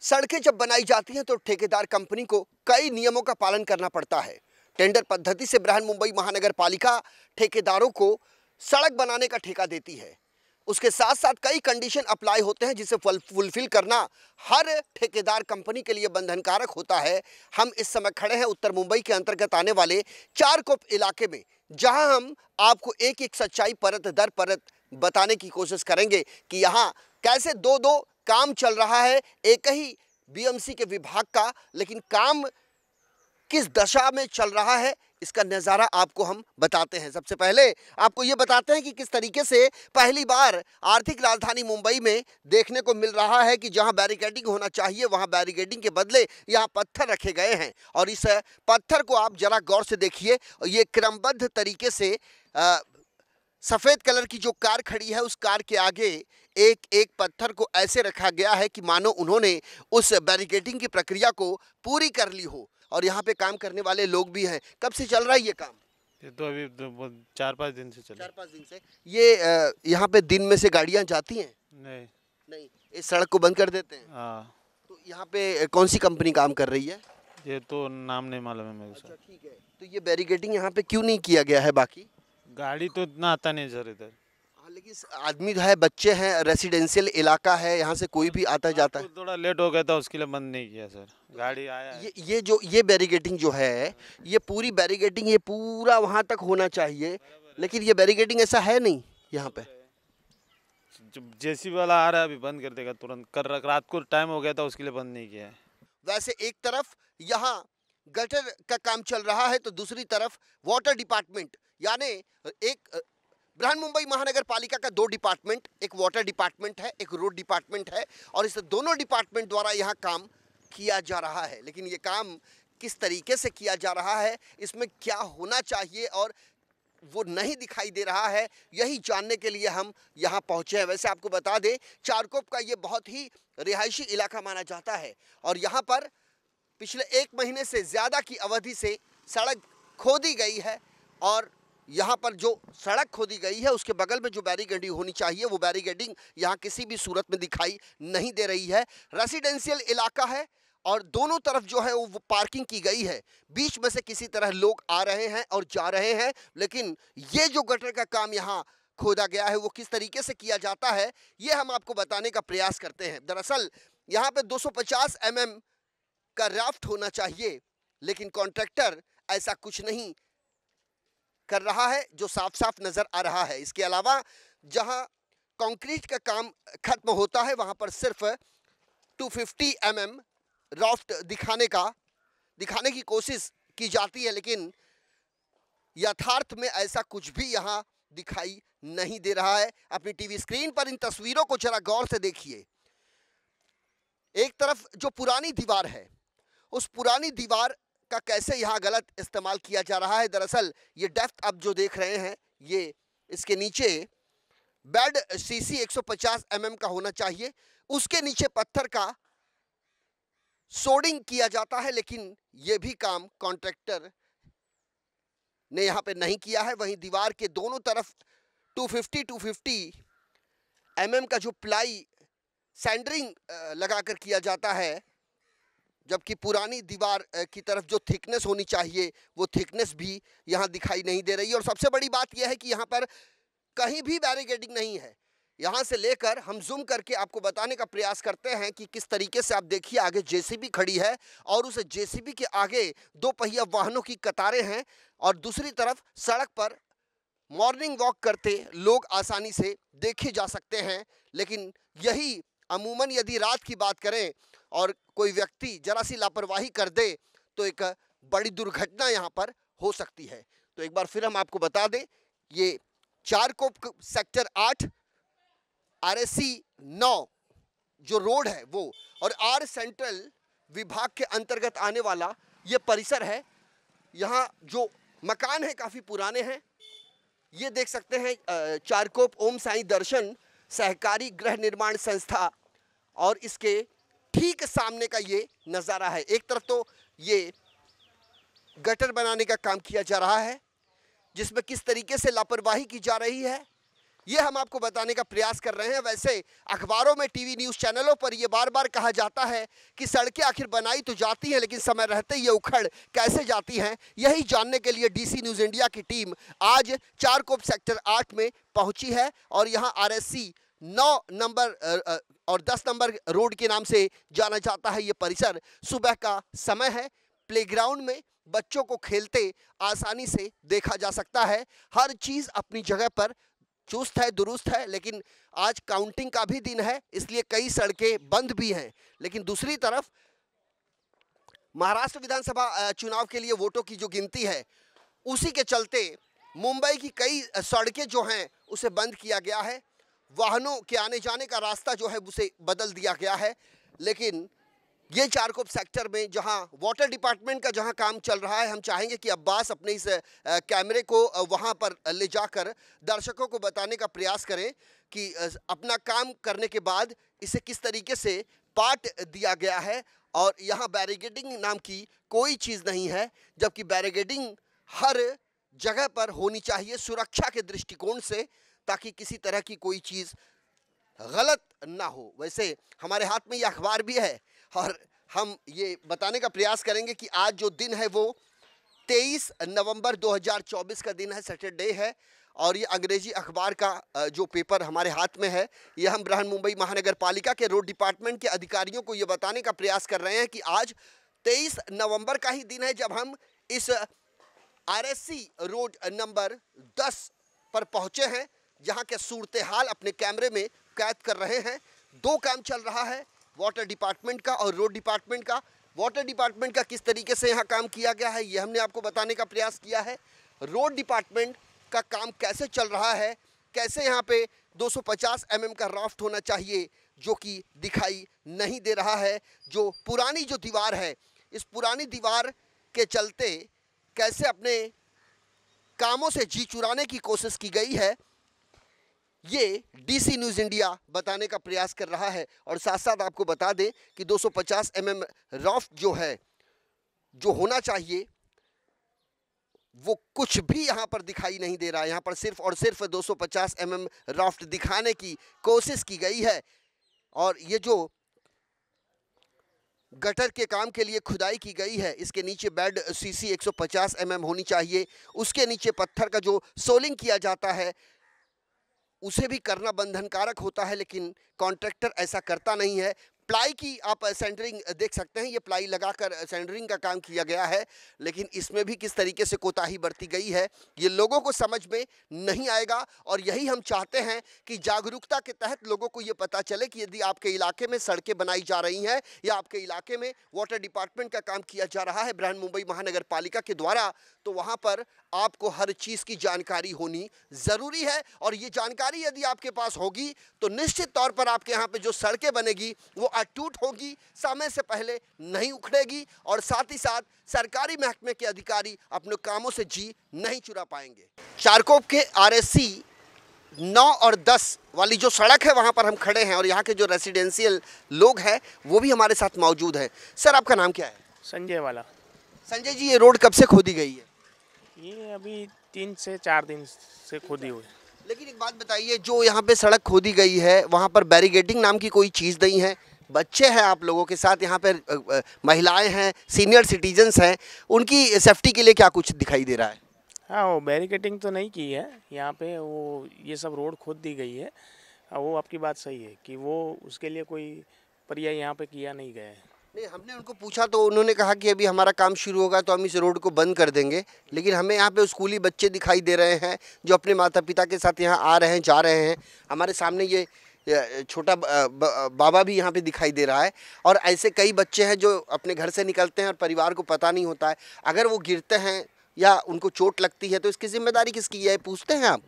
सड़कें जब बनाई जाती हैं तो ठेकेदार कंपनी को कई नियमों का पालन करना पड़ता है। टेंडर पद्धति से बृहन्मुंबई महानगर पालिका ठेकेदारों को सड़क बनाने का ठेका देती है। उसके साथ साथ कई कंडीशन अप्लाई होते हैं जिसे फुलफिल करना हर ठेकेदार कंपनी के लिए बंधनकारक होता है। हम इस समय खड़े हैं उत्तर मुंबई के अंतर्गत आने वाले चारकोप इलाके में, जहां हम आपको एक एक सच्चाई परत दर परत बताने की कोशिश करेंगे कि यहाँ कैसे दो दो काम चल रहा है एक ही बीएमसी के विभाग का, लेकिन काम किस दशा में चल रहा है इसका नज़ारा आपको हम बताते हैं। सबसे पहले आपको ये बताते हैं कि किस तरीके से पहली बार आर्थिक राजधानी मुंबई में देखने को मिल रहा है कि जहां बैरिकेडिंग होना चाहिए वहां बैरिकेडिंग के बदले यहां पत्थर रखे गए हैं। और इस पत्थर को आप जरा गौर से देखिए, ये क्रमबद्ध तरीके से सफ़ेद कलर की जो कार खड़ी है उस कार के आगे एक एक पत्थर को ऐसे रखा गया है कि मानो उन्होंने उस बैरिकेडिंग की प्रक्रिया को पूरी कर ली हो। और यहाँ पे काम करने वाले लोग भी हैं। कब से चल रहा है ये काम? ये तो अभी 4-5 दिन से चल रहा है। 4-5 दिन से। ये यहाँ पे दिन में से गाड़ियाँ जाती हैं? नहीं नहीं, इस सड़क को बंद कर देते हैं। हाँ, तो यहाँ पे कौन सी कंपनी काम कर रही है? ये तो नाम नहीं मालूम है मेरे को। अच्छा ठीक है, तो ये बैरिकेडिंग यहाँ पे क्यों नहीं किया गया है? बाकी गाड़ी तो इतना आता नहीं सर इधर। हाँ, लेकिन आदमी है, बच्चे हैं, रेसिडेंशियल इलाका है, यहाँ से कोई भी आता जाता है। थोड़ा लेट हो गया था उसके लिए बंद नहीं किया सर, गाड़ी आया है। ये बैरिकेडिंग जो है, ये पूरी बैरिकेडिंग ये पूरा वहाँ तक होना चाहिए, लेकिन ये बैरिकेडिंग ऐसा है नहीं यहाँ पे। जेसीबी वाला आ रहा है, अभी बंद कर देगा तुरंत। कर रात को टाइम हो गया था उसके लिए बंद नहीं किया है। वैसे एक तरफ यहाँ गटर का काम चल रहा है तो दूसरी तरफ वाटर डिपार्टमेंट, यानी एक बृहन्मुंबई महानगर पालिका का दो डिपार्टमेंट, एक वाटर डिपार्टमेंट है, एक रोड डिपार्टमेंट है, और इस दोनों डिपार्टमेंट द्वारा यहाँ काम किया जा रहा है। लेकिन ये काम किस तरीके से किया जा रहा है, इसमें क्या होना चाहिए और वो नहीं दिखाई दे रहा है, यही जानने के लिए हम यहाँ पहुँचे हैं। वैसे आपको बता दें, चारकोप का ये बहुत ही रिहायशी इलाका माना जाता है और यहाँ पर पिछले 1 महीने से ज़्यादा की अवधि से सड़क खोदी गई है। और यहाँ पर जो सड़क खोदी गई है उसके बगल में जो बैरिकेडिंग होनी चाहिए वो बैरिकेडिंग यहाँ किसी भी सूरत में दिखाई नहीं दे रही है। रेसिडेंशियल इलाका है और दोनों तरफ जो है वो पार्किंग की गई है। बीच में से किसी तरह लोग आ रहे हैं और जा रहे हैं, लेकिन ये जो गटर का काम यहाँ खोदा गया है वो किस तरीके से किया जाता है ये हम आपको बताने का प्रयास करते हैं। दरअसल यहाँ पे 250 mm का राफ्ट होना चाहिए, लेकिन कॉन्ट्रैक्टर ऐसा कुछ नहीं कर रहा है जो साफ साफ नजर आ रहा है। इसके अलावा जहां कंक्रीट का काम खत्म होता है वहां पर सिर्फ 250 mm राफ्ट दिखाने की कोशिश की जाती है, लेकिन यथार्थ में ऐसा कुछ भी यहां दिखाई नहीं दे रहा है। अपनी टीवी स्क्रीन पर इन तस्वीरों को जरा गौर से देखिए। एक तरफ जो पुरानी दीवार है उस पुरानी दीवार का कैसे यहाँ गलत इस्तेमाल किया जा रहा है। दरअसल ये डेप्थ आप जो देख रहे हैं ये इसके नीचे बेड सीसी 150 mm का होना चाहिए, उसके नीचे पत्थर का सोडिंग किया जाता है, लेकिन ये भी काम कॉन्ट्रैक्टर ने यहाँ पे नहीं किया है। वहीं दीवार के दोनों तरफ 250 mm का जो प्लाई सैंडरिंग लगाकर किया जाता है, जबकि पुरानी दीवार की तरफ जो थिकनेस होनी चाहिए वो थिकनेस भी यहाँ दिखाई नहीं दे रही है। और सबसे बड़ी बात यह है कि यहाँ पर कहीं भी बैरिकेडिंग नहीं है। यहाँ से लेकर हम जूम करके आपको बताने का प्रयास करते हैं कि किस तरीके से। आप देखिए आगे जेसीबी खड़ी है और उस जेसीबी के आगे 2 पहिया वाहनों की कतारें हैं और दूसरी तरफ सड़क पर मॉर्निंग वॉक करते लोग आसानी से देखे जा सकते हैं। लेकिन यही अमूमन यदि रात की बात करें और कोई व्यक्ति जरा सी लापरवाही कर दे तो एक बड़ी दुर्घटना यहाँ पर हो सकती है। तो एक बार फिर हम आपको बता दें, ये चारकोप सेक्टर 8 RSC 9 जो रोड है वो और आर सेंट्रल विभाग के अंतर्गत आने वाला ये परिसर है। यहाँ जो मकान है काफ़ी पुराने हैं। ये देख सकते हैं चारकोप ओम साई दर्शन सहकारी गृह निर्माण संस्था और इसके ठीक सामने का ये नज़ारा है। एक तरफ तो ये गटर बनाने का काम किया जा रहा है जिसमें किस तरीके से लापरवाही की जा रही है ये हम आपको बताने का प्रयास कर रहे हैं। वैसे अखबारों में, टीवी न्यूज़ चैनलों पर ये बार बार कहा जाता है कि सड़कें आखिर बनाई तो जाती हैं, लेकिन समय रहते ये उखड़ कैसे जाती हैं, यही जानने के लिए डीसी न्यूज़ इंडिया की टीम आज चारकोप सेक्टर 8 में पहुंची है। और यहाँ आरएससी 9 नंबर और 10 नंबर रोड के नाम से जाना जाता है ये परिसर। सुबह का समय है, प्लेग्राउंड में बच्चों को खेलते आसानी से देखा जा सकता है। हर चीज़ अपनी जगह पर चुस्त है, दुरुस्त है, लेकिन आज काउंटिंग का भी दिन है, इसलिए कई सड़कें बंद भी हैं। लेकिन दूसरी तरफ महाराष्ट्र विधानसभा चुनाव के लिए वोटों की जो गिनती है, उसी के चलते मुंबई की कई सड़कें जो हैं उसे बंद किया गया है। वाहनों के आने जाने का रास्ता जो है उसे बदल दिया गया है। लेकिन ये चारकोप सेक्टर में जहां वाटर डिपार्टमेंट का जहां काम चल रहा है, हम चाहेंगे कि अब्बास अपने इस कैमरे को वहां पर ले जाकर दर्शकों को बताने का प्रयास करें कि अपना काम करने के बाद इसे किस तरीके से पाट दिया गया है। और यहाँ बैरिकेडिंग नाम की कोई चीज़ नहीं है, जबकि बैरिकेडिंग हर जगह पर होनी चाहिए सुरक्षा के दृष्टिकोण से, ताकि किसी तरह की कोई चीज़ गलत ना हो। वैसे हमारे हाथ में ये अखबार भी है और हम ये बताने का प्रयास करेंगे कि आज जो दिन है वो 23 नवंबर 2024 का दिन है, सैटरडे है। और ये अंग्रेजी अखबार का जो पेपर हमारे हाथ में है, ये हम बृहन्मुंबई महानगर पालिका के रोड डिपार्टमेंट के अधिकारियों को ये बताने का प्रयास कर रहे हैं कि आज 23 नवंबर का ही दिन है जब हम इस आरएससी रोड नंबर 10 पर पहुंचे हैं, जहां के सूरत हाल अपने कैमरे में कैद कर रहे हैं। दो काम चल रहा है, वाटर डिपार्टमेंट का और रोड डिपार्टमेंट का। वाटर डिपार्टमेंट का किस तरीके से यहाँ काम किया गया है, ये हमने आपको बताने का प्रयास किया है। रोड डिपार्टमेंट का काम कैसे चल रहा है, कैसे यहाँ पे 250 mm का राफ्ट होना चाहिए, जो कि दिखाई नहीं दे रहा है। जो पुरानी जो दीवार है, इस पुरानी दीवार के चलते कैसे अपने कामों से जी चुराने की कोशिश की गई है, ये डीसी न्यूज़ इंडिया बताने का प्रयास कर रहा है। और साथ साथ आपको बता दें कि 250 mm राफ्ट जो है, जो होना चाहिए, वो कुछ भी यहाँ पर दिखाई नहीं दे रहा है। यहाँ पर सिर्फ और सिर्फ 250 mm राफ्ट दिखाने की कोशिश की गई है। और ये जो गटर के काम के लिए खुदाई की गई है, इसके नीचे बेड सीसी 150 mm होनी चाहिए। उसके नीचे पत्थर का जो सोलिंग किया जाता है, उसे भी करना बंधनकारक होता है, लेकिन कॉन्ट्रैक्टर ऐसा करता नहीं है। प्लाई की आप सेंटरिंग देख सकते हैं, ये प्लाई लगाकर सेंटरिंग का काम किया गया है, लेकिन इसमें भी किस तरीके से कोताही बरती गई है, ये लोगों को समझ में नहीं आएगा। और यही हम चाहते हैं कि जागरूकता के तहत लोगों को ये पता चले कि यदि आपके इलाके में सड़कें बनाई जा रही हैं या आपके इलाके में वाटर डिपार्टमेंट का काम किया जा रहा है बृहन्मुंबई महानगर पालिका के द्वारा, तो वहाँ पर आपको हर चीज़ की जानकारी होनी ज़रूरी है। और ये जानकारी यदि आपके पास होगी तो निश्चित तौर पर आपके यहाँ पे जो सड़कें बनेगी वो अटूट होगी, समय से पहले नहीं उखड़ेगी, और साथ ही साथ सरकारी महकमे के अधिकारी अपने कामों से जी नहीं चुरा पाएंगे। चारकोप के आरएससी 9 और 10 वाली जो सड़क है वहाँ पर हम खड़े हैं, और यहाँ के जो रेसिडेंशियल लोग हैं वो भी हमारे साथ मौजूद हैं। सर, आपका नाम क्या है? संजय वाला। संजय जी, ये रोड कब से खोदी गई है? ये अभी 3 से 4 दिन से खोदी हुई। लेकिन एक बात बताइए, जो यहाँ पे सड़क खोदी गई है वहाँ पर बैरिकेडिंग नाम की कोई चीज़ नहीं है। बच्चे हैं आप लोगों के साथ, यहाँ पे महिलाएं हैं, सीनियर सिटीजन्स हैं, उनकी सेफ्टी के लिए क्या कुछ दिखाई दे रहा है? हाँ, वो बैरिकेडिंग तो नहीं की है यहाँ पे, वो ये सब रोड खोद दी गई है। वो आपकी बात सही है कि वो उसके लिए कोई प्रयास यहाँ पे किया नहीं गया है। नहीं, हमने उनको पूछा तो उन्होंने कहा कि अभी हमारा काम शुरू होगा तो हम इस रोड को बंद कर देंगे। लेकिन हमें यहाँ पे स्कूली बच्चे दिखाई दे रहे हैं जो अपने माता पिता के साथ यहाँ आ रहे हैं, जा रहे हैं। हमारे सामने ये छोटा बाबा भी यहाँ पे दिखाई दे रहा है। और ऐसे कई बच्चे हैं जो अपने घर से निकलते हैं और परिवार को पता नहीं होता है, अगर वो गिरते हैं या उनको चोट लगती है तो इसकी जिम्मेदारी किसकी है, पूछते हैं आप?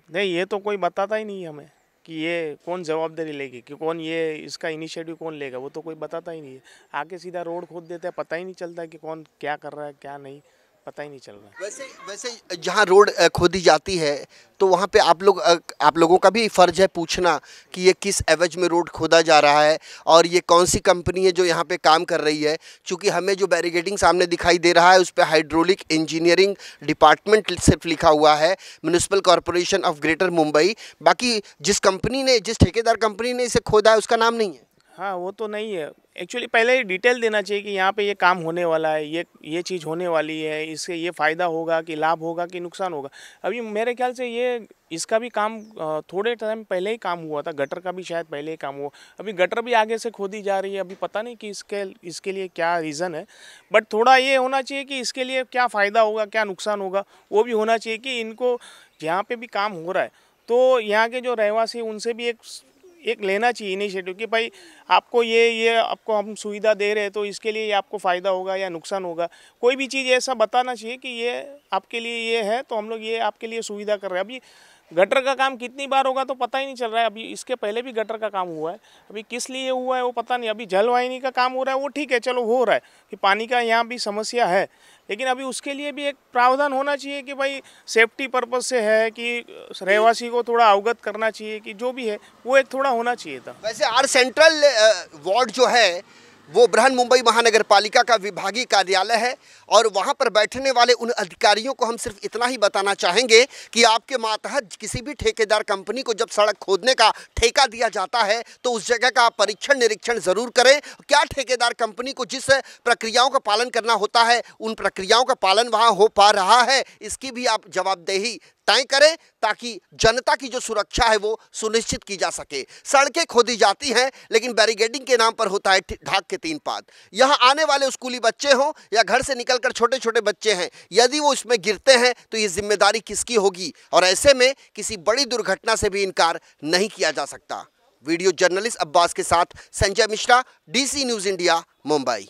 नहीं, ये तो कोई बताता ही नहीं हमें कि ये कौन जवाबदारी लेगी, कि कौन ये इसका इनिशिएटिव कौन लेगा, वो तो कोई बताता ही नहीं है। आके सीधा रोड खोद देते हैं, पता ही नहीं चलता है कि कौन क्या कर रहा है क्या नहीं, पता ही नहीं चल रहा है। वैसे जहाँ रोड खोदी जाती है तो वहाँ पे आप लोगों का भी फर्ज है पूछना कि ये किस एवज में रोड खोदा जा रहा है और ये कौन सी कंपनी है जो यहाँ पे काम कर रही है। क्योंकि हमें जो बैरिकेडिंग सामने दिखाई दे रहा है उस पर हाइड्रोलिक इंजीनियरिंग डिपार्टमेंट सिर्फ लिखा हुआ है, municipal corporation of greater Mumbai. बाकी जिस ठेकेदार कंपनी ने इसे खोदा है उसका नाम नहीं है। हाँ, वो तो नहीं है। एक्चुअली पहले ही डिटेल देना चाहिए कि यहाँ पे ये काम होने वाला है, ये चीज़ होने वाली है, इससे ये फ़ायदा होगा कि लाभ होगा कि नुकसान होगा। अभी मेरे ख्याल से इसका भी काम थोड़े टाइम पहले ही काम हुआ था, गटर का भी शायद पहले ही काम हुआ। अभी गटर भी आगे से खोदी जा रही है, अभी पता नहीं कि इसके लिए क्या रीज़न है। बट थोड़ा ये होना चाहिए कि इसके लिए क्या फ़ायदा होगा, क्या नुकसान होगा, वो भी होना चाहिए कि इनको जहाँ पर भी काम हो रहा है तो यहाँ के जो रहवासी उनसे भी एक लेना चाहिए इनिशिएटिव कि भाई आपको ये आपको हम सुविधा दे रहे हैं तो इसके लिए ये आपको फ़ायदा होगा या नुकसान होगा। कोई भी चीज़ ऐसा बताना चाहिए कि ये आपके लिए ये है तो हम लोग ये आपके लिए सुविधा कर रहे हैं। अभी गटर का काम कितनी बार होगा तो पता ही नहीं चल रहा है। अभी इसके पहले भी गटर का काम हुआ है, अभी किस लिए हुआ है वो पता नहीं। अभी जलवाहिनी का काम हो रहा है वो ठीक है, चलो हो रहा है कि पानी का यहाँ भी समस्या है, लेकिन अभी उसके लिए भी एक प्रावधान होना चाहिए कि भाई सेफ्टी पर्पज़ से है कि रहवासी को थोड़ा अवगत करना चाहिए कि जो भी है वो एक थोड़ा होना चाहिए था। वैसे आर सेंट्रल वार्ड जो है वो बृहन मुंबई महानगर पालिका का विभागीय कार्यालय है और वहां पर बैठने वाले उन अधिकारियों को हम सिर्फ इतना ही बताना चाहेंगे कि आपके मातहत किसी भी ठेकेदार कंपनी को जब सड़क खोदने का ठेका दिया जाता है तो उस जगह का परीक्षण निरीक्षण ज़रूर करें। क्या ठेकेदार कंपनी को जिस प्रक्रियाओं का पालन करना होता है उन प्रक्रियाओं का पालन वहाँ हो पा रहा है, इसकी भी आप जवाबदेही तय करें ताकि जनता की जो सुरक्षा है वो सुनिश्चित की जा सके। सड़कें खोदी जाती हैं लेकिन बैरिकेडिंग के नाम पर होता है ढाक के तीन पात। यहाँ आने वाले स्कूली बच्चे हों या घर से निकलकर छोटे छोटे बच्चे हैं, यदि वो इसमें गिरते हैं तो ये जिम्मेदारी किसकी होगी? और ऐसे में किसी बड़ी दुर्घटना से भी इनकार नहीं किया जा सकता। वीडियो जर्नलिस्ट अब्बास के साथ Sanjay Mishra, DC news India, Mumbai.